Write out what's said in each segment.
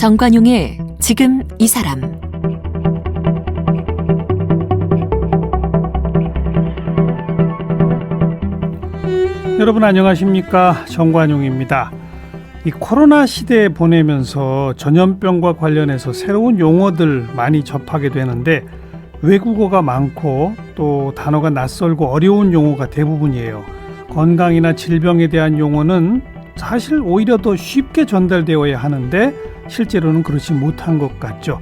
정관용의 지금 이 사람. 여러분 안녕하십니까? 정관용입니다. 이 코로나 시대에 보내면서 전염병과 관련해서 새로운 용어들 많이 접하게 되는데 외국어가 많고 또 단어가 낯설고 어려운 용어가 대부분이에요. 건강이나 질병에 대한 용어는 사실 오히려 더 쉽게 전달되어야 하는데 실제로는 그렇지 못한 것 같죠.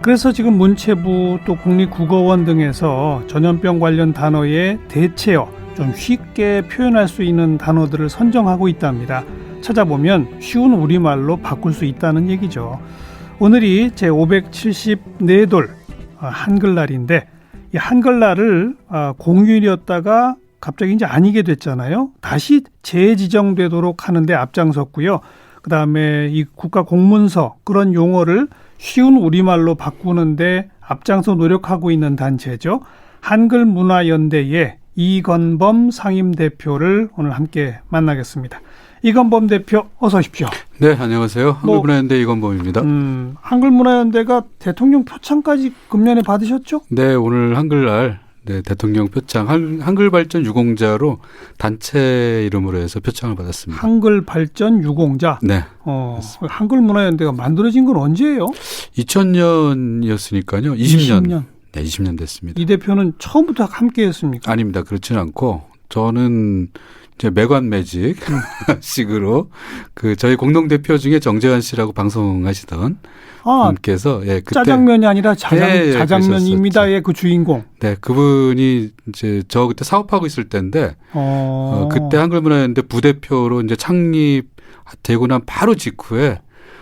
그래서 지금 문체부 또 국립국어원 등에서 전염병 관련 단어의 대체어, 좀 쉽게 표현할 수 있는 단어들을 선정하고 있답니다. 찾아보면 쉬운 우리말로 바꿀 수 있다는 얘기죠. 오늘이 제574돌 한글날인데 이 한글날을 공휴일이었다가 갑자기 이제 아니게 됐잖아요. 다시 재지정되도록 하는데 앞장섰고요. 그다음에 이 국가 공문서 그런 용어를 쉬운 우리말로 바꾸는데 앞장서 노력하고 있는 단체죠. 한글문화연대의 이건범 상임대표를 오늘 함께 만나겠습니다. 이건범 대표 어서 오십시오. 네, 안녕하세요. 한글문화연대 이건범입니다. 한글문화연대가 대통령 표창까지 금년에 받으셨죠? 네, 오늘 한글날 대통령 표창 한글발전 유공자로 단체 이름으로 해서 표창을 받았습니다. 한글발전 유공자? 네. 한글문화연대가 만들어진 건 언제예요? 2000년이었으니까요. 20년. 네, 20년 됐습니다. 이 대표는 처음부터 함께 했습니까? 아닙니다. 그렇지는 않고 저는 이제 매관 매직 식으로 저희 공동대표 중에 정재환 씨라고 방송하시던 분께서 그때 짜장면이 아니라 자장면입니다의 그 주인공. 네, 그분이 이제 저 그때 사업하고 있을 때인데 그때 한글문화연대 부대표로 이제 창립되고 난 바로 직후에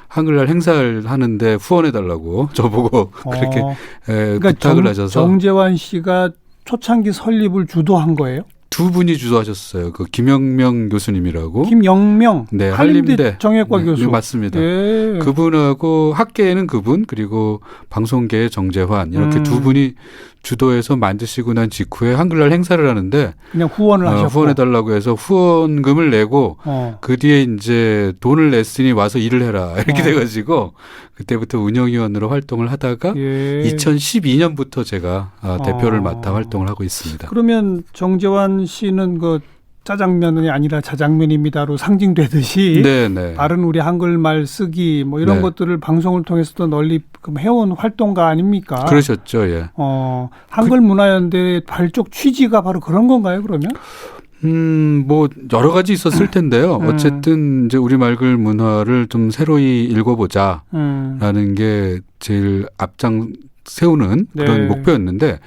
한글날 행사를 하는데 후원해달라고 저보고 그렇게 그러니까 부탁을 하셔서 정재환 씨가 초창기 설립을 주도한 거예요? 두 분이 주도하셨어요. 그 김영명 교수님이라고. 김영명. 네, 한림대 정외과 교수. 네, 맞습니다. 네. 그분하고 학계에는 그분 그리고 방송계의 정재환 이렇게 두 분이 주도해서 만드시고 난 직후에 한글날 행사를 하는데 그냥 후원을 하셨고 후원해달라고 해서 후원금을 내고 그 뒤에 이제 돈을 냈으니 와서 일을 해라 이렇게 돼가지고 그때부터 운영위원으로 활동을 하다가 2012년부터 제가 대표를 맡아 활동을 하고 있습니다. 그러면 정재환 씨는 그 짜장면이 아니라 자장면입니다로 상징되듯이 네네. 바른 우리 한글말 쓰기 뭐 이런 것들을 방송을 통해서도 널리 해온 활동가 아닙니까? 그러셨죠. 예. 한글문화연대의 발족 취지가 바로 그런 건가요, 그러면? 뭐 여러 가지 있었을 텐데요. 어쨌든 이제 우리 말글 문화를 좀 새로이 읽어보자라는 게 제일 앞장 세우는 그런 목표였는데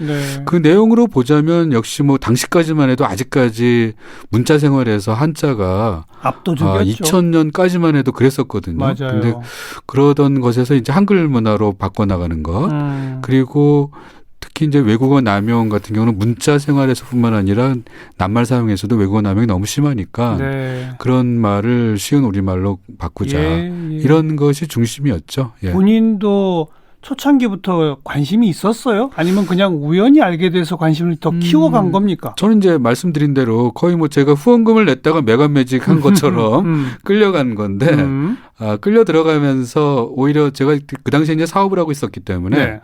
그 내용으로 보자면 역시 뭐 당시까지만 해도 아직까지 문자 생활에서 한자가 압도적이었죠. 2000년까지만 해도 그랬었거든요. 맞아요. 근데 그러던 것에서 이제 한글 문화로 바꿔나가는 것 그리고 특히 이제 외국어 남용 같은 경우는 문자 생활에서뿐만 아니라 낱말 사용에서도 외국어 남용이 너무 심하니까 그런 말을 쉬운 우리말로 바꾸자 이런 것이 중심이었죠. 예. 본인도 초창기부터 관심이 있었어요? 아니면 그냥 우연히 알게 돼서 관심을 더 키워간 겁니까? 저는 이제 말씀드린 대로 거의 뭐 제가 후원금을 냈다가 매간매직 한 것처럼 끌려간 건데 끌려 들어가면서 오히려 제가 그 당시에 이제 사업을 하고 있었기 때문에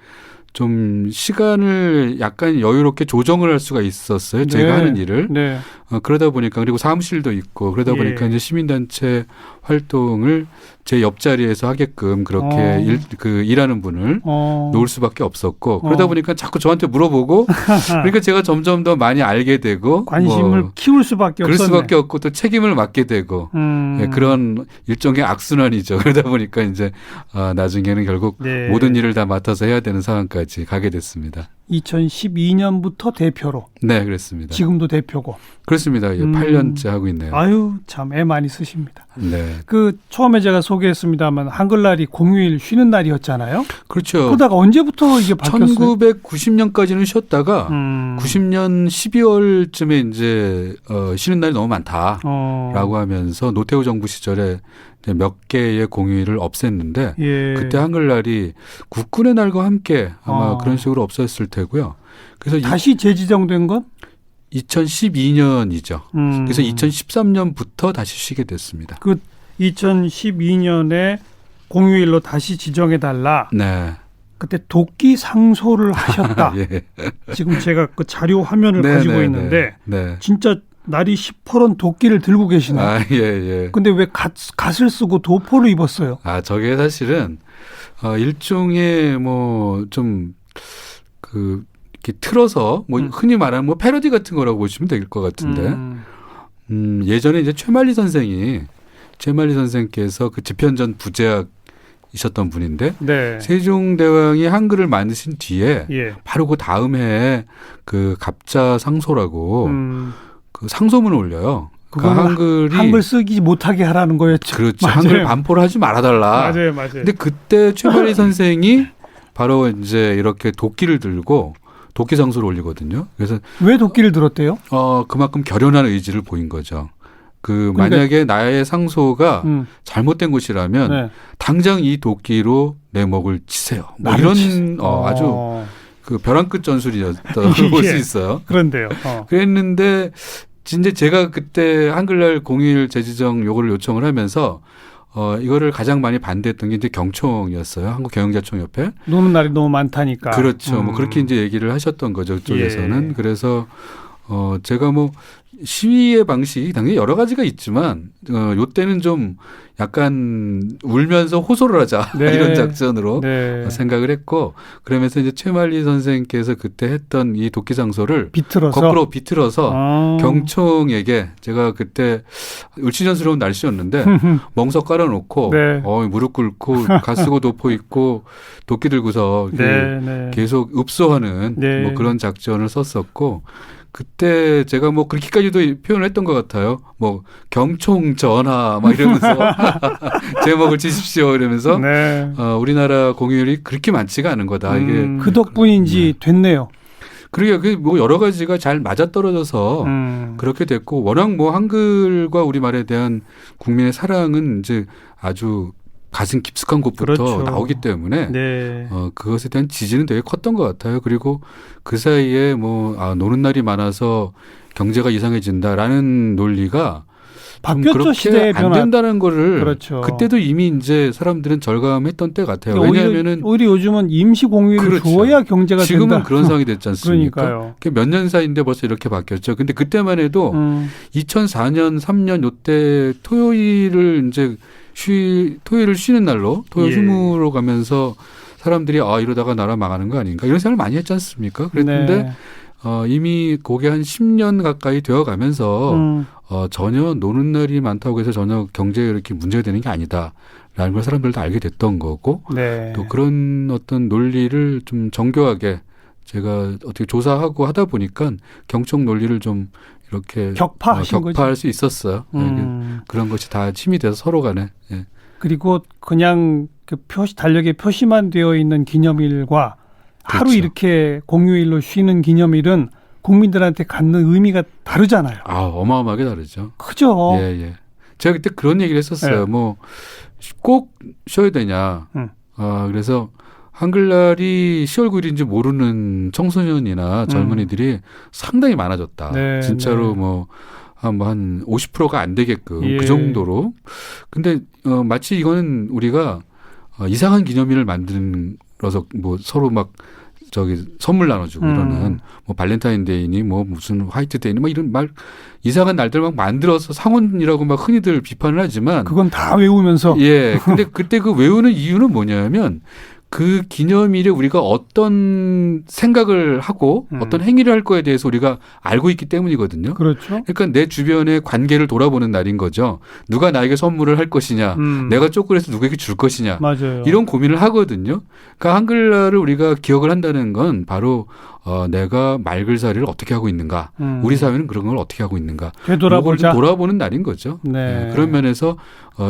좀 시간을 약간 여유롭게 조정을 할 수가 있었어요. 제가 하는 일을. 그러다 보니까 그리고 사무실도 있고 그러다 보니까 이제 시민단체 활동을 제 옆자리에서 하게끔 그렇게 일하는 분을 놓을 수밖에 없었고 그러다 보니까 자꾸 저한테 물어보고 그러니까 제가 점점 더 많이 알게 되고 관심을 키울 수밖에 없었네. 그럴 수밖에 없고 또 책임을 맡게 되고 그런 일종의 악순환이죠. 그러다 보니까 이제 나중에는 결국 모든 일을 다 맡아서 해야 되는 상황까지 가게 됐습니다. 2012년부터 대표로. 네, 그렇습니다. 지금도 대표고. 그렇습니다. 8년째 하고 있네요. 아유, 참 애 많이 쓰십니다. 네. 처음에 제가 소개했습니다만 한글날이 공휴일 쉬는 날이었잖아요. 그렇죠. 그러다가 언제부터 이게 바뀌었어요? 1990년까지는 쉬었다가 90년 12월쯤에 이제 쉬는 날이 너무 많다라고 하면서 노태우 정부 시절에 몇 개의 공휴일을 없앴는데 그때 한글날이 국군의 날과 함께 아마 그런 식으로 없어졌을 테고요. 그래서 다시 재지정된 건? 2012년이죠. 그래서 2013년부터 다시 쉬게 됐습니다. 2012년에 공휴일로 다시 지정해달라. 네. 그때 도끼 상소를 하셨다. 예. 지금 제가 그 자료 화면을 가지고 있는데 네. 진짜 날이 시퍼런 도끼를 들고 계시네요. 아, 예, 예. 근데 왜 갓을 쓰고 도포를 입었어요? 아, 저게 사실은 일종의 뭐 좀 이렇게 틀어서 뭐 흔히 말하는 뭐 패러디 같은 거라고 보시면 될 것 같은데 예전에 이제 최만리 선생께서 그 집현전 부제학이셨던 분인데 네. 세종대왕이 한글을 만드신 뒤에 예. 바로 그 다음 해에 그 갑자상소라고 그 상소문을 올려요. 그 한글이 한글 쓰기 못하게 하라는 거였죠. 그렇죠. 맞아요. 한글 반포를 하지 말아달라. 맞아요. 근데 그때 최만리 선생이 바로 이제 이렇게 도끼를 들고 도끼 상소를 올리거든요. 그래서 왜 도끼를 들었대요? 그만큼 결연한 의지를 보인 거죠. 그러니까, 만약에 나의 상소가 잘못된 것이라면 네. 당장 이 도끼로 내 목을 치세요. 뭐 나를 이런 아주 그 벼랑 끝 전술이었다고 볼 수 있어요. 그런데요. 그랬는데 진짜 제가 그때 한글날 공휴일 재지정 요거를 요청을 하면서 이거를 가장 많이 반대했던 게 이제 경총이었어요. 한국경영자총협회. 노는 날이 너무 많다니까. 그렇죠. 뭐 그렇게 이제 얘기를 하셨던 거죠. 그쪽에서는. 예. 그래서 제가 뭐 시위의 방식이 당연히 여러 가지가 있지만 요때는 좀 약간 울면서 호소를 하자 네. 이런 작전으로 네. 생각을 했고 그러면서 이제 최만리 선생께서 그때 했던 이 도끼 상소를 거꾸로 비틀어서 경총에게 제가 그때 을지전스러운 날씨였는데 멍석 깔아놓고 네. 무릎 꿇고 가쓰고 도포 입고 도끼 들고서 네. 계속 읍소하는 네. 뭐 그런 작전을 썼었고 그때 제가 뭐 그렇게까지도 표현을 했던 것 같아요. 뭐 경총 전하 막 이러면서 제목을 지십시오 이러면서 네. 우리나라 공휴일이 그렇게 많지가 않은 거다. 이게 그 덕분인지 됐네요. 그러게 뭐 여러 가지가 잘 맞아떨어져서 그렇게 됐고 워낙 뭐 한글과 우리말에 대한 국민의 사랑은 이제 아주 가슴 깊숙한 곳부터 그렇죠. 나오기 때문에 네. 그것에 대한 지지는 되게 컸던 것 같아요. 그리고 그 사이에 노는 날이 많아서 경제가 이상해진다라는 논리가 바뀌었죠. 시대의 안 변화. 된다는 거를 그렇죠. 그때도 이미 이제 사람들은 절감했던 때 같아요. 그러니까 왜냐하면은 오히려 요즘은 임시 공휴일을 그렇죠. 줘야 경제가 지금은 된다. 그런 상황이 됐지 않습니까? 그러니까요. 몇 년 사이인데 벌써 이렇게 바뀌었죠. 근데 그때만 해도 2004년, 3년 요때 토요일을 이제 토요일을 쉬는 날로 토요일 휴무로 가면서 사람들이 이러다가 나라 망하는 거 아닌가 이런 생각을 많이 했지 않습니까? 그랬는데 네. 이미 그게 한 10년 가까이 되어 가면서 전혀 노는 날이 많다고 해서 전혀 경제에 이렇게 문제가 되는 게 아니다라는 걸 사람들도 알게 됐던 거고 네. 또 그런 어떤 논리를 좀 정교하게 제가 어떻게 조사하고 하다 보니까 경총 논리를 좀 이렇게 격파할 수 있었어요. 그런 것이 다 힘이 돼서 서로 간에. 예. 그리고 그냥 그 달력에 표시만 되어 있는 기념일과 하루 그렇죠. 이렇게 공휴일로 쉬는 기념일은 국민들한테 갖는 의미가 다르잖아요. 어마어마하게 다르죠. 크죠. 예. 제가 그때 그런 얘기를 했었어요. 뭐 꼭 쉬어야 되냐. 그래서 한글날이 10월 9일인지 모르는 청소년이나 젊은이들이 상당히 많아졌다. 네, 진짜로 네. 한 50%가 안 되게끔 예. 그 정도로. 근데 마치 이거는 우리가 이상한 기념일을 만들어서 뭐 서로 막 선물 나눠주고 이러는 뭐 발렌타인데이니 뭐 무슨 화이트데이니 뭐 이런 이상한 날들 막 만들어서 상원이라고 막 흔히들 비판을 하지만 그건 다 외우면서 예. 근데 그때 그 외우는 이유는 뭐냐면 그 기념일에 우리가 어떤 생각을 하고 어떤 행위를 할 거에 대해서 우리가 알고 있기 때문이거든요. 그렇죠. 그러니까 내 주변의 관계를 돌아보는 날인 거죠. 누가 나에게 선물을 할 것이냐, 내가 쪼그려서 누구에게 줄 것이냐, 맞아요. 이런 고민을 하거든요. 그러니까 한글날을 우리가 기억을 한다는 건 바로 내가 말글살이를 어떻게 하고 있는가, 우리 사회는 그런 걸 어떻게 하고 있는가, 되돌아보자. 돌아보는 날인 거죠. 네. 그런 면에서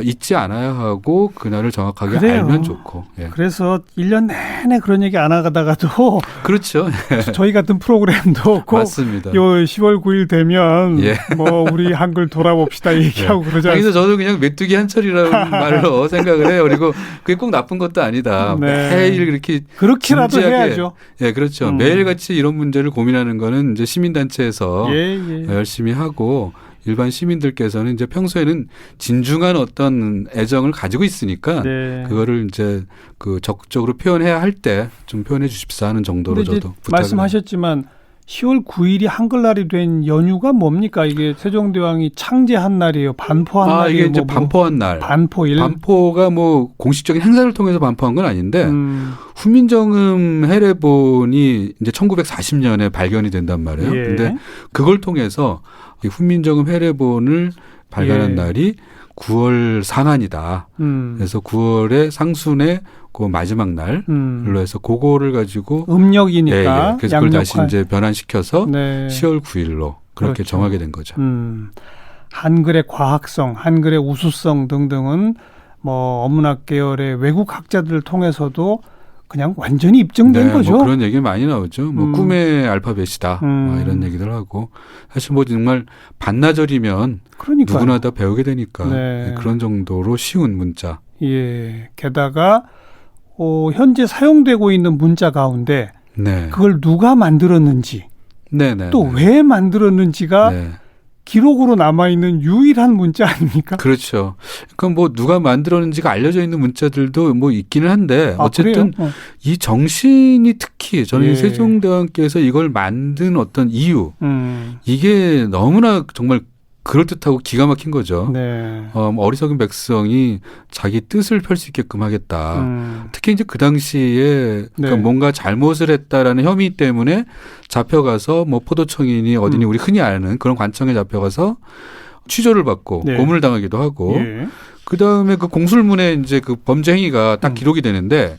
잊지 않아야 하고 그날을 정확하게 그래요. 알면 좋고. 예. 그래서 1년 내내 그런 얘기 안 하다가도 그렇죠. 저희 같은 프로그램도 꼭 맞습니다. 요 10월 9일 되면 예. 뭐 우리 한글 돌아봅시다 얘기하고 그러지 않습니까? 그래서 저도 그냥 메뚜기 한철이라는 말로 생각을 해요. 그리고 그게 꼭 나쁜 것도 아니다. 네. 매일 이렇게 그렇게라도 진지하게, 해야죠. 예, 그렇죠. 매일같이 이런 문제를 고민하는 거는 이제 시민단체에서 예. 열심히 하고 일반 시민들께서는 이제 평소에는 진중한 어떤 애정을 가지고 있으니까 네. 그거를 이제 그 적극적으로 표현해야 할 때 좀 표현해 주십사 하는 정도로 근데 저도 이제 말씀하셨지만 10월 9일이 한글날이 된 연유가 뭡니까? 이게 세종대왕이 창제한 날이에요. 반포한 날이에요. 이게 이제 반포한 날. 반포일. 반포가 뭐 공식적인 행사를 통해서 반포한 건 아닌데 훈민정음 해례본이 이제 1940년에 발견이 된단 말이에요. 예. 근데 그걸 통해서 이 훈민정음 해례본을 발간한 예. 날이 9월 상한이다. 그래서 9월에 상순의 그 마지막 날로 해서 그거를 가지고 음력이니까. 그래서 그걸 다시 이제 변환시켜서 네. 10월 9일로 그렇게 그렇죠. 정하게 된 거죠. 한글의 과학성, 한글의 우수성 등등은 뭐 어문학 계열의 외국 학자들을 통해서도 그냥 완전히 입증된 거죠. 뭐 그런 얘기 많이 나오죠. 뭐 꿈의 알파벳이다. 뭐 이런 얘기들 하고 사실 뭐 정말 반나절이면 그러니까요. 누구나 다 배우게 되니까 네. 그런 정도로 쉬운 문자. 예. 게다가 현재 사용되고 있는 문자 가운데 네. 그걸 누가 만들었는지 네네. 또 왜 만들었는지가 네. 기록으로 남아있는 유일한 문자 아닙니까? 그렇죠. 그러니까 뭐 누가 만들었는지가 알려져 있는 문자들도 뭐 있기는 한데 어쨌든 이 정신이 특히 저는 예. 세종대왕께서 이걸 만든 어떤 이유 이게 너무나 정말 그럴듯하고 기가 막힌 거죠. 네. 어리석은 백성이 자기 뜻을 펼 수 있게끔 하겠다. 특히 이제 그 당시에 그러니까 네. 뭔가 잘못을 했다라는 혐의 때문에 잡혀가서 뭐 포도청이니 어디니 우리 흔히 아는 그런 관청에 잡혀가서 취조를 받고 네. 고문을 당하기도 하고 예. 그 다음에 그 공술문에 이제 그 범죄 행위가 딱 기록이 되는데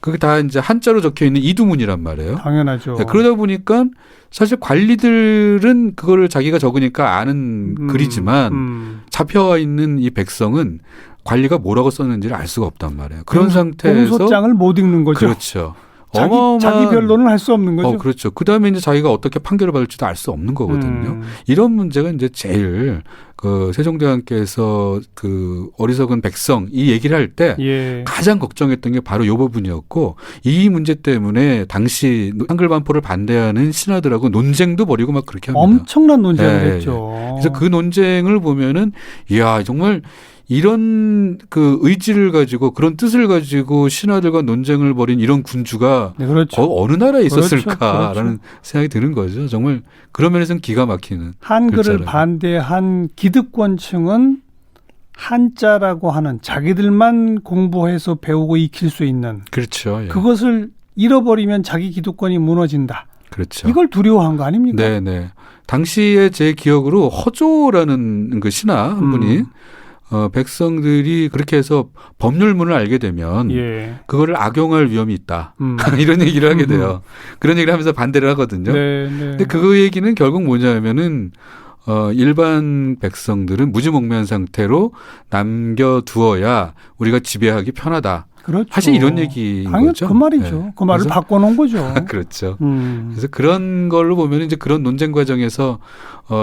그게 다 이제 한자로 적혀 있는 이두문이란 말이에요. 당연하죠. 네, 그러다 보니까 사실 관리들은 그거를 자기가 적으니까 아는 글이지만 잡혀와 있는 이 백성은 관리가 뭐라고 썼는지를 알 수가 없단 말이에요. 그런 상태에서 공소장을 못 읽는 거죠. 그렇죠. 자기 변론을 할 수 없는 거죠. 그렇죠. 그다음에 이제 자기가 어떻게 판결을 받을지도 알 수 없는 거거든요. 이런 문제가 이제 제일 그 세종대왕께서 그 어리석은 백성 이 얘기를 할 때 예. 가장 걱정했던 게 바로 이 부분이었고 이 문제 때문에 당시 한글 반포를 반대하는 신하들하고 논쟁도 벌이고 막 그렇게 합니다. 엄청난 논쟁을 예, 했죠. 그래서 그 논쟁을 보면은 이야 정말 이런 그 의지를 가지고 그런 뜻을 가지고 신하들과 논쟁을 벌인 이런 군주가 네, 그렇죠. 어느 나라에 있었을까라는 그렇죠. 생각이 드는 거죠. 정말 그런 면에서는 기가 막히는 한글을 글자를. 반대한 기득권층은 한자라고 하는 자기들만 공부해서 배우고 익힐 수 있는 그렇죠. 예. 그것을 잃어버리면 자기 기득권이 무너진다. 그렇죠. 이걸 두려워한 거 아닙니까? 네네. 당시에 제 기억으로 허조라는 그 신하 한 분이 백성들이 그렇게 해서 법률문을 알게 되면 예. 그거를 악용할 위험이 있다. 이런 얘기를 하게 돼요. 그런 얘기를 하면서 반대를 하거든요. 네, 네. 근데 그 얘기는 결국 뭐냐면은 일반 백성들은 무지몽매한 상태로 남겨두어야 우리가 지배하기 편하다. 그렇죠. 사실 이런 얘기인 당연 거죠. 그 말이죠. 네. 그 말을 그래서 바꿔놓은 거죠. 그렇죠. 음. 그래서 그런 걸로 보면 이제 그런 논쟁 과정에서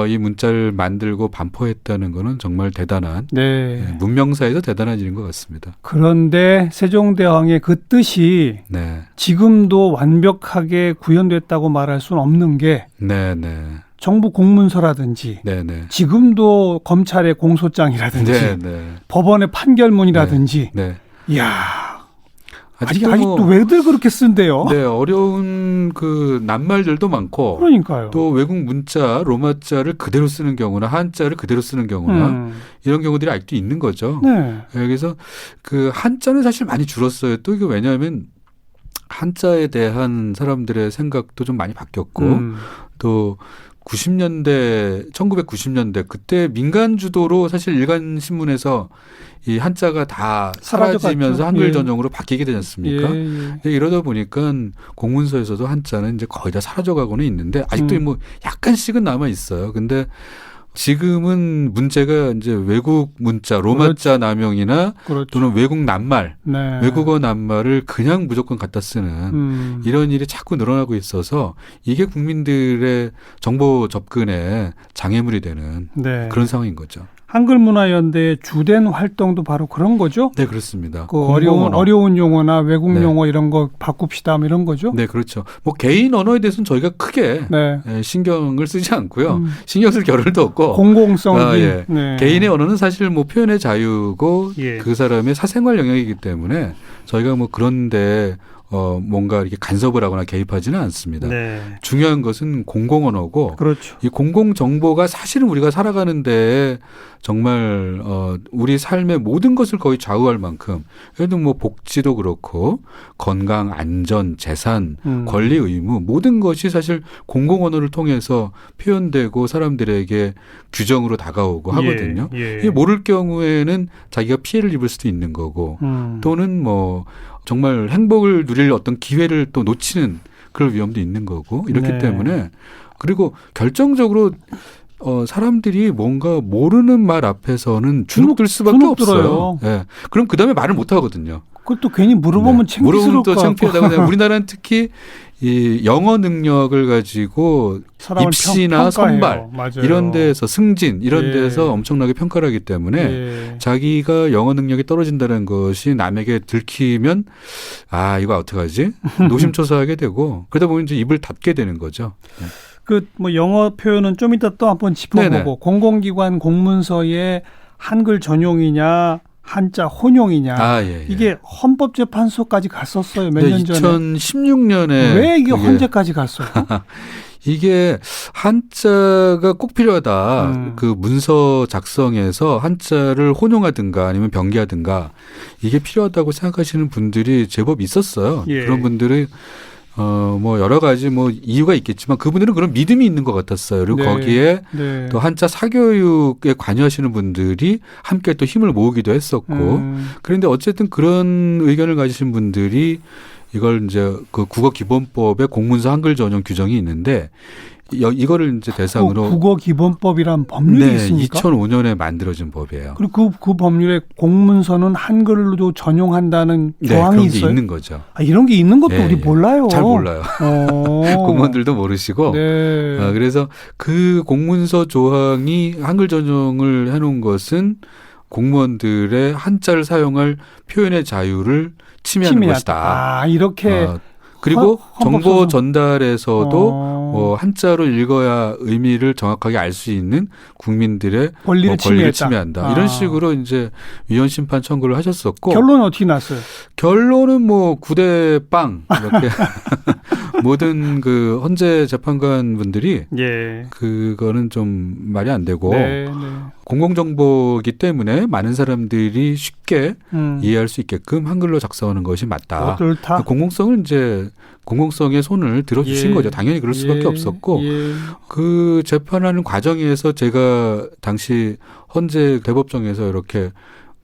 이 문자를 만들고 반포했다는 거는 정말 대단한 네. 문명사에서 대단한 일인 것 같습니다. 그런데 세종대왕의 그 뜻이 네, 지금도 완벽하게 구현됐다고 말할 수는 없는 게 네, 네, 정부 공문서라든지 네, 네, 지금도 검찰의 공소장이라든지 네, 네, 법원의 판결문이라든지 네. 이야 아직도 아직도 왜들 그렇게 쓴대요? 네, 어려운 그 낱말들도 많고 그러니까요. 또 외국 문자 로마자를 그대로 쓰는 경우나 한자를 그대로 쓰는 경우나 이런 경우들이 아직도 있는 거죠. 네. 그래서 그 한자는 사실 많이 줄었어요. 또 이게 왜냐하면 한자에 대한 사람들의 생각도 좀 많이 바뀌었고 또 1990년대 그때 민간 주도로 사실 일간 신문에서 이 한자가 다 사라지면서 한글 예. 전용으로 바뀌게 되지 않습니까? 예, 예. 근데 이러다 보니까 공문서에서도 한자는 이제 거의 다 사라져가고는 있는데 아직도 뭐 약간씩은 남아 있어요. 근데 지금은 문제가 이제 외국 문자, 로마자 남용이나 그렇죠. 또는 외국 낱말, 네. 외국어 낱말을 그냥 무조건 갖다 쓰는 이런 일이 자꾸 늘어나고 있어서 이게 국민들의 정보 접근에 장애물이 되는 네. 그런 상황인 거죠. 한글문화연대의 주된 활동도 바로 그런 거죠? 네, 그렇습니다. 그 어려운 용어나 외국 네. 용어 이런 거 바꿉시다 뭐 이런 거죠? 네, 그렇죠. 뭐 개인 언어에 대해서는 저희가 크게 네. 신경을 쓰지 않고요. 신경 쓸 겨를도 없고. 공공성이. 예. 네. 개인의 언어는 사실 뭐 표현의 자유고 예. 그 사람의 사생활 영역이기 때문에 저희가 뭐 그런데 뭔가 이렇게 간섭을 하거나 개입하지는 않습니다. 네. 중요한 것은 공공언어고 그렇죠. 이 공공정보가 사실은 우리가 살아가는데 정말 우리 삶의 모든 것을 거의 좌우할 만큼 예를 들면 뭐 복지도 그렇고 건강, 안전, 재산, 권리, 의무 모든 것이 사실 공공언어를 통해서 표현되고 사람들에게 규정으로 다가오고 하거든요. 예. 이게 모를 경우에는 자기가 피해를 입을 수도 있는 거고 또는 뭐 정말 행복을 누릴 어떤 기회를 또 놓치는 그럴 위험도 있는 거고 이렇기 네. 때문에 그리고 결정적으로 사람들이 뭔가 모르는 말 앞에서는 주눅들 수밖에 없어요. 예. 그럼 그다음에 말을 못 하거든요. 그것도 괜히 물어보면 네. 창피스러울 물어보면 또 것 같고. 창피하다고. 우리나라는 특히 이 영어 능력을 가지고 입시나 선발 맞아요. 이런 데서 승진 이런 예. 데서 엄청나게 평가를 하기 때문에 예. 자기가 영어 능력이 떨어진다는 것이 남에게 들키면 아 이거 어떡하지? 노심초사하게 되고 그러다 보면 이제 입을 닫게 되는 거죠. 네. 그 뭐 영어 표현은 좀 이따 또 한번 짚어보고 네네. 공공기관 공문서에 한글 전용이냐 한자 혼용이냐 예. 이게 헌법재판소까지 갔었어요. 몇 년 전에. 2016년에 왜 이게 헌재까지 갔어요? 이게 한자가 꼭 필요하다. 그 문서 작성에서 한자를 혼용하든가 아니면 병기하든가 이게 필요하다고 생각하시는 분들이 제법 있었어요. 예. 그런 분들이 뭐 여러 가지 뭐 이유가 있겠지만 그분들은 그런 믿음이 있는 것 같았어요. 그리고 네. 거기에 네. 또 한자 사교육에 관여하시는 분들이 함께 또 힘을 모으기도 했었고 그런데 어쨌든 그런 의견을 가지신 분들이 이걸 이제 그 국어기본법에 공문서 한글 전용 규정이 있는데 이거를 이제 대상으로 국어기본법이란 법률이 네, 있습니까? 2005년에 만들어진 법이에요. 그리고 그 법률에 공문서는 한글로도 전용한다는 네, 조항이 그런 게 있어요. 있는 거죠. 아, 이런 게 있는 것도 예, 우리 예. 몰라요. 잘 몰라요. 어. 공무원들도 모르시고. 네. 그래서 그 공문서 조항이 한글 전용을 해놓은 것은 공무원들의 한자를 사용할 표현의 자유를 침해하는 것이다. 아, 이렇게. 그리고 정보 헌법소송. 전달에서도 한자로 읽어야 의미를 정확하게 알 수 있는 국민들의 권리를 침해한다. 이런 식으로 이제 위헌 심판 청구를 하셨었고 결론은 어떻게 났어요? 결론은 뭐 9대 빵 이렇게 모든 그 헌재 재판관 분들이 예. 그거는 좀 말이 안 되고 네. 공공정보이기 때문에 많은 사람들이 쉽게 이해할 수 있게끔 한글로 작성하는 것이 맞다. 옳다. 공공성의 손을 들어주신 예. 거죠. 당연히 그럴 수밖에 없었고 그 재판하는 과정에서 제가 당시 헌재 대법정에서 이렇게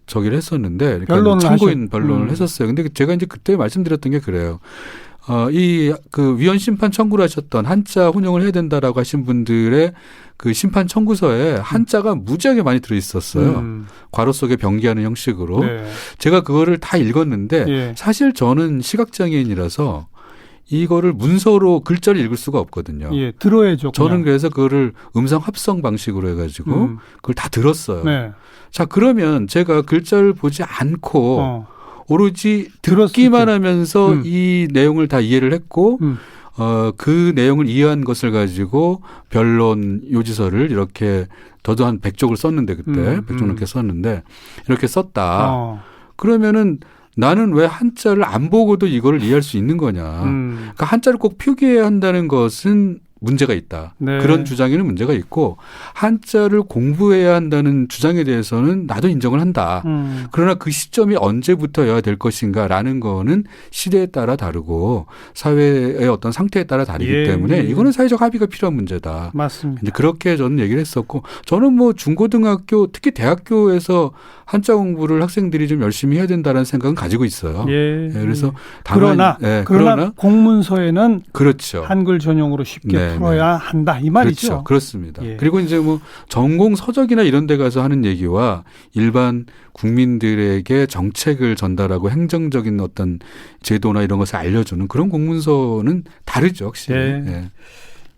저기를 했었는데 그러니까 참고인 변론을 했었어요. 근데 제가 이제 그때 말씀드렸던 게 그래요. 그 위헌 심판 청구를 하셨던 한자 혼용을 해야 된다라고 하신 분들의 그 심판 청구서에 한자가 무지하게 많이 들어 있었어요. 괄호 속에 병기하는 형식으로. 네. 제가 그거를 다 읽었는데 예. 사실 저는 시각장애인이라서 이거를 문서로 글자를 읽을 수가 없거든요. 예, 들어야죠. 저는 그래서 그거를 음성 합성 방식으로 해가지고 그걸 다 들었어요. 네. 자, 그러면 제가 글자를 보지 않고 오로지 들었을 듣기만 때. 하면서 이 내용을 다 이해를 했고 그 내용을 이해한 것을 가지고 변론 요지서를 이렇게 저도 한 100쪽을 썼는데 그때 100쪽 넘게 썼는데 이렇게 썼다. 그러면은 나는 왜 한자를 안 보고도 이거를 이해할 수 있는 거냐. 그러니까 한자를 꼭 표기해야 한다는 것은 문제가 있다. 네. 그런 주장에는 문제가 있고 한자를 공부해야 한다는 주장에 대해서는 나도 인정을 한다. 그러나 그 시점이 언제부터여야 될 것인가라는 거는 시대에 따라 다르고 사회의 어떤 상태에 따라 다르기 때문에 이거는 사회적 합의가 필요한 문제다. 맞습니다. 이제 그렇게 저는 얘기를 했었고 저는 뭐 중고등학교 특히 대학교에서 한자 공부를 학생들이 좀 열심히 해야 된다는 생각은 가지고 있어요. 예. 그래서 그러나 공문서에는 그렇죠. 한글 전용으로 쉽게 풀어야 한다 이 말이죠. 그렇죠. 그렇습니다. 예. 그리고 이제 뭐 전공 서적이나 이런 데 가서 하는 얘기와 일반 국민들에게 정책을 전달하고 행정적인 어떤 제도나 이런 것을 알려주는 그런 공문서는 다르죠, 확실히. 예. 예.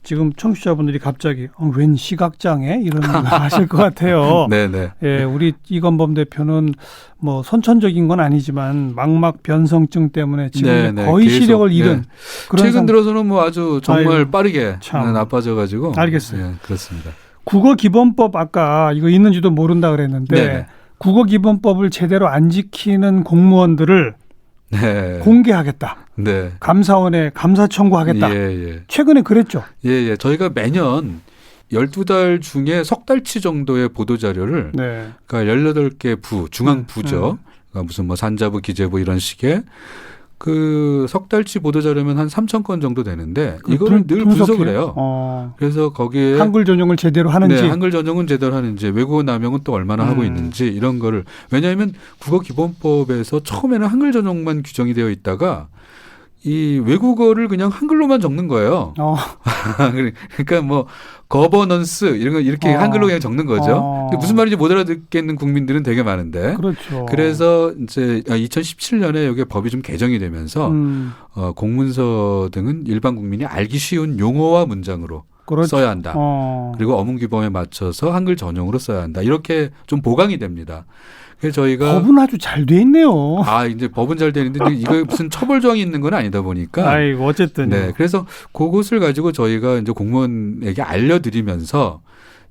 지금 청취자분들이 갑자기 웬 시각장애 이런 말 하실 것 같아요. 네네. 예, 우리 이건범 대표는 뭐 선천적인 건 아니지만 막막 변성증 때문에 지금 네네, 거의 계속, 시력을 잃은 그런 최근 들어서는 뭐 아주 정말 아이고, 빠르게 참. 나빠져가지고. 알겠어요. 네, 그렇습니다. 국어기본법 아까 이거 있는지도 모른다 그랬는데 네네. 국어기본법을 제대로 안 지키는 공무원들을 네. 공개하겠다. 네. 감사원에 감사 청구하겠다. 예. 최근에 그랬죠. 예. 저희가 매년 12달 중에 석 달치 정도의 보도자료를 네. 그러니까 18개 부, 중앙부죠. 그러니까 무슨 뭐 산자부, 기재부 이런 식의 그 석 달치 보도자료면 한 3,000건 정도 되는데 이거를 늘 분석을 해요. 그래서 거기에 한글 전용을 제대로 하는지. 네, 한글 전용은 제대로 하는지 외국어 남용은 또 얼마나 하고 있는지 이런 거를 왜냐하면 국어기본법에서 처음에는 한글 전용만 규정이 되어 있다가 이 외국어를 그냥 한글로만 적는 거예요. 그러니까 뭐 거버넌스 이런 거 이렇게 한글로 그냥 적는 거죠. 근데 무슨 말인지 못 알아듣겠는 국민들은 되게 많은데. 그렇죠. 그래서 이제 2017년에 이게 법이 좀 개정이 되면서 공문서 등은 일반 국민이 알기 쉬운 용어와 문장으로 그렇죠. 써야 한다. 그리고 어문규범에 맞춰서 한글 전용으로 써야 한다. 이렇게 좀 보강이 됩니다. 그래서 저희가 법은 아주 잘 돼 있네요. 이제 법은 잘 되는데 이거 무슨 처벌 조항이 있는 건 아니다 보니까. 아이고 어쨌든. 네, 그래서 그것을 가지고 저희가 이제 공무원에게 알려드리면서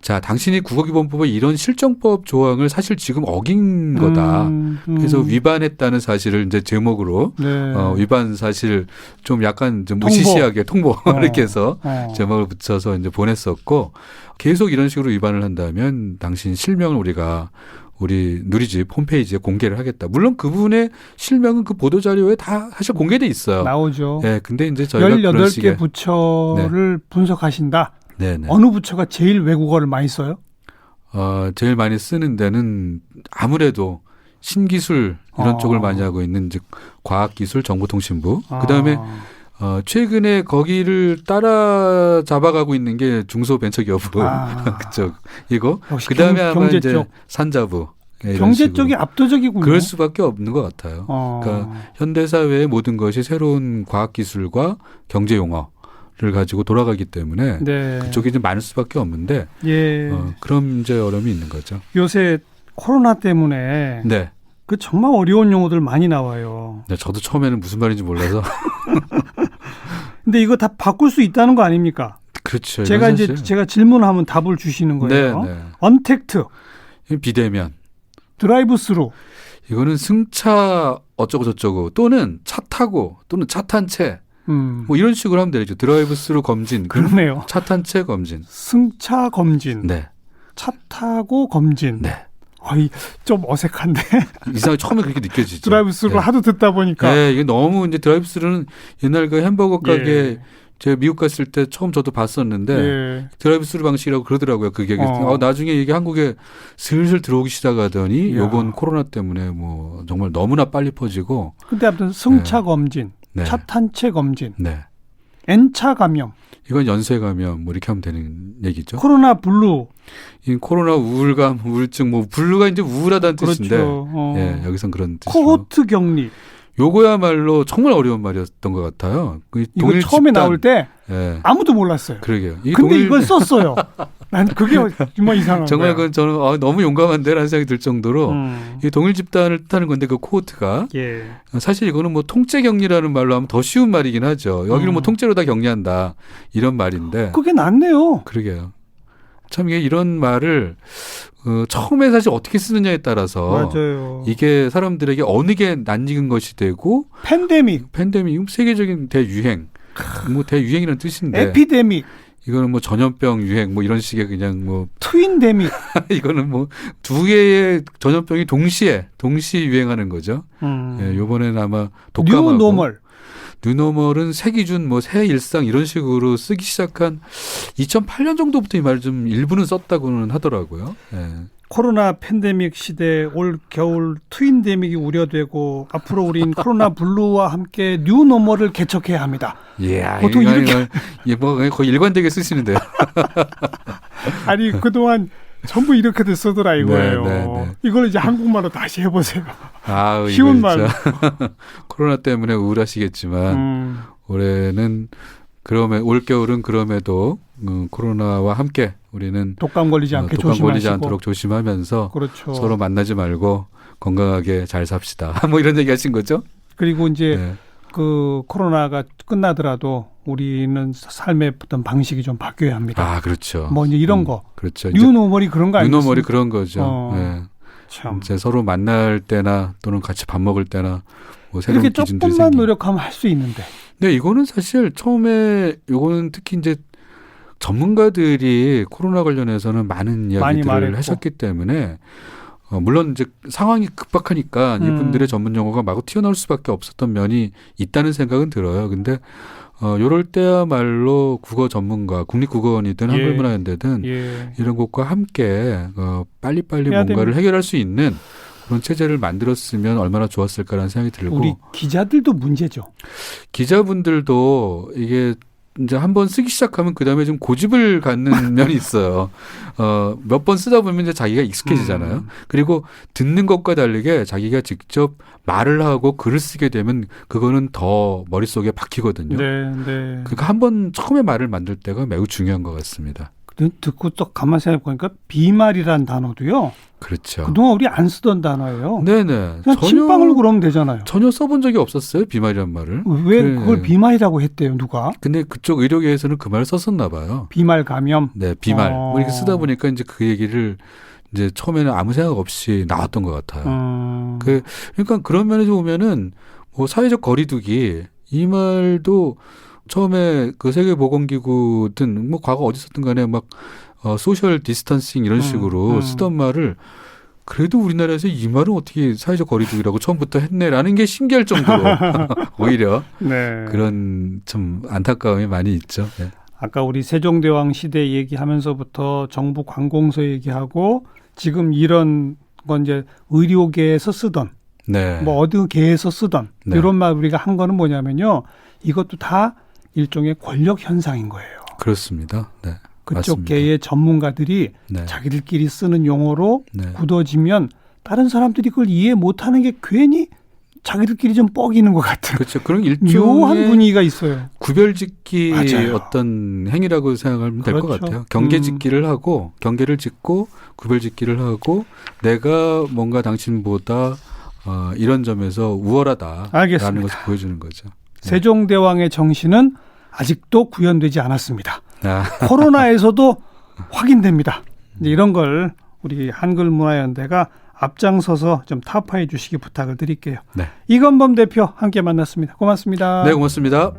자, 당신이 국어기본법의 이런 실정법 조항을 사실 지금 어긴 거다. 그래서 위반했다는 사실을 이제 제목으로 네. 위반 사실 좀 약간 좀 무시시하게 통보 이렇게 해서 제목을 붙여서 이제 보냈었고 계속 이런 식으로 위반을 한다면 당신 실명을 우리 누리집 홈페이지에 공개를 하겠다. 물론 그분의 실명은 그 보도자료에 다 사실 공개돼 있어요. 나오죠. 네, 근데 이제 저희가 18개 부처를 분석하신다. 네네. 어느 부처가 제일 외국어를 많이 써요? 제일 많이 쓰는 데는 아무래도 신기술 이런 쪽을 많이 하고 있는 즉 과학기술 정보통신부. 그다음에 최근에 거기를 따라 잡아가고 있는 게 중소벤처기업부 그쪽 이거. 그다음에 아마 경제 이제 쪽. 산자부. 경제 쪽이 압도적이군요. 그럴 수밖에 없는 것 같아요. 그러니까 현대사회의 모든 것이 새로운 과학기술과 경제용어를 가지고 돌아가기 때문에 네. 그쪽이 좀 많을 수밖에 없는데 그런 이제 어려움이 있는 거죠. 요새 코로나 때문에 네. 그 정말 어려운 용어들 많이 나와요. 네, 저도 처음에는 무슨 말인지 몰라서. 근데 이거 다 바꿀 수 있다는 거 아닙니까? 그렇죠. 제가 질문하면 답을 주시는 거예요. 네. 언택트, 비대면, 드라이브 스루. 이거는 승차 어쩌고 저쩌고 또는 차 타고 또는 차 탄 채. 뭐 이런 식으로 하면 되죠. 드라이브 스루 검진. 그러네요. 차 탄 채 검진. 승차 검진. 네. 차 타고 검진. 네. 좀 어색한데. 이상하게 처음에 그렇게 느껴지죠. 드라이브 스루를 하도 듣다 보니까. 네, 이게 너무 이제 드라이브 스루는 옛날 그 햄버거 가게 제가 미국 갔을 때 처음 저도 봤었는데 드라이브 스루 방식이라고 그러더라고요. 그게 나중에 이게 한국에 슬슬 들어오기 시작하더니 이번 코로나 때문에 뭐 정말 너무나 빨리 퍼지고. 근데 아무튼 승차 검진, 차 탄 채 검진, N차 감염. 이건 연쇄 감염 뭐 이렇게 하면 되는 얘기죠. 코로나 블루. 이 코로나 우울감, 우울증 뭐 블루가 이제 우울하다는 뜻인데. 예, 여기선 그런 뜻이고. 코호트 격리. 요거야말로 정말 어려운 말이었던 것 같아요. 이거 처음에 나올 때 아무도 몰랐어요. 그러게요. 근데 이걸 썼어요. 난 그게 정말 이상한 정말 거야. 그건 저는 너무 용감한데라는 생각이 들 정도로 이 동일 집단을 뜻하는 건데 그 코호트가 사실 이거는 뭐 통째 격리라는 말로 하면 더 쉬운 말이긴 하죠. 여기는 뭐 통째로 다 격리한다 이런 말인데. 그게 낫네요. 그러게요. 참 이게 이런 말을 처음에 사실 어떻게 쓰느냐에 따라서 맞아요. 이게 사람들에게 어느 게 낯익은 것이 되고 팬데믹 세계적인 대유행 뭐 대유행이라는 뜻인데 에피데믹 이거는 뭐 전염병 유행 뭐 이런 식의 그냥 뭐 트윈데믹 이거는 뭐 두 개의 전염병이 동시 유행하는 거죠. 이번에는 아마 독감하고 뉴노멀은 새 기준, 뭐 새 일상 이런 식으로 쓰기 시작한 2008년 정도부터 이 말을 좀 일부는 썼다고는 하더라고요. 코로나 팬데믹 시대 올 겨울 트윈데믹이 우려되고 앞으로 우린 코로나 블루와 함께 뉴노멀을 개척해야 합니다. 보통 이렇게 뭐 거의 일관되게 쓰시는데요. 아니 그동안 전부 이렇게들 쓰더라 이거예요. 네. 이걸 이제 한국말로 다시 해보세요. 쉬운 말. 코로나 때문에 우울하시겠지만 올해는 그러면 올겨울은 그럼에도 코로나와 함께 우리는 독감 걸리지 않게 독감 조심하시고. 걸리지 않도록 조심하면서 그렇죠. 서로 만나지 말고 건강하게 잘 삽시다. 뭐 이런 얘기 하신 거죠? 그리고 이제 네. 그 코로나가 끝나더라도 우리는 삶의 어떤 방식이 좀 바뀌어야 합니다. 아, 그렇죠. 뭐 이제 이런 거. 그렇죠. 뉴노멀이 그런 거 아니겠습니까? 뉴노멀이 그런 거죠. 네. 참. 이제 서로 만날 때나 또는 같이 밥 먹을 때나 뭐 새로운 이렇게 기준들이 조금만 생기고. 노력하면 할 수 있는데. 네, 이거는 사실 처음에 요거는 특히 이제 전문가들이 코로나 관련해서는 많은 이야기들을 말했고. 하셨기 때문에 물론 이제 상황이 급박하니까 이분들의 전문 용어가 마구 튀어나올 수밖에 없었던 면이 있다는 생각은 들어요. 근데 요럴 때야말로 국어 전문가, 국립국어원이든 예. 한글문화연대든 예. 이런 곳과 함께 빨리빨리 해야 뭔가를 됩니다. 해결할 수 있는 그런 체제를 만들었으면 얼마나 좋았을까라는 생각이 들고 우리 기자들도 문제죠. 기자분들도 이게 이제 한번 쓰기 시작하면 그다음에 좀 고집을 갖는 면이 있어요. 몇 번 쓰다 보면 이제 자기가 익숙해지잖아요. 그리고 듣는 것과 다르게 자기가 직접 말을 하고 글을 쓰게 되면 그거는 더 머릿속에 박히거든요. 네, 네. 그러니까 한번 처음에 말을 만들 때가 매우 중요한 것 같습니다. 듣고 또 가만 생각해 보니까 비말이란 단어도요. 그렇죠. 그동안 우리 안 쓰던 단어예요. 네네. 그냥 침방울 그러면 되잖아요. 전혀 써본 적이 없었어요. 비말이란 말을. 왜 그래. 그걸 비말이라고 했대요, 누가? 근데 그쪽 의료계에서는 그 말을 썼었나 봐요. 비말 감염. 네, 비말. 뭐 이렇게 쓰다 보니까 이제 그 얘기를 이제 처음에는 아무 생각 없이 나왔던 것 같아요. 그러니까 그런 면에서 보면은 뭐 사회적 거리두기 이 말도 처음에 그 세계보건기구든 뭐 과거 어디 썼든 간에 막 소셜 디스턴싱 이런 식으로 쓰던 말을 그래도 우리나라에서 이 말은 어떻게 사회적 거리두기라고 처음부터 했네라는 게 신기할 정도로 오히려 네. 그런 좀 안타까움이 많이 있죠. 네. 아까 우리 세종대왕 시대 얘기하면서부터 정부 관공서 얘기하고 지금 이런 건 이제 의료계에서 쓰던 네. 뭐 어느 계에서 쓰던 네. 이런 말 우리가 한 거는 뭐냐면요. 이것도 다 일종의 권력 현상인 거예요. 그렇습니다. 네. 그쪽 맞습니다. 계의 전문가들이 네. 자기들끼리 쓰는 용어로 네. 굳어지면 다른 사람들이 그걸 이해 못하는 게 괜히 자기들끼리 좀 뻐기는 것 같은 그렇죠. 그런 묘한 일종의 분위기가 있어요. 구별짓기 맞아요. 어떤 행위라고 생각하면 될 것 그렇죠. 같아요. 경계짓기를 하고 경계를 짓고 구별짓기를 하고 내가 뭔가 당신보다 이런 점에서 우월하다라는 알겠습니다. 것을 보여주는 거죠. 세종대왕의 정신은 아직도 구현되지 않았습니다. 아, 코로나에서도 확인됩니다. 이제 이런 걸 우리 한글문화연대가 앞장서서 좀 타파해 주시기 부탁을 드릴게요. 네. 이건범 대표 함께 만났습니다. 고맙습니다. 네, 고맙습니다.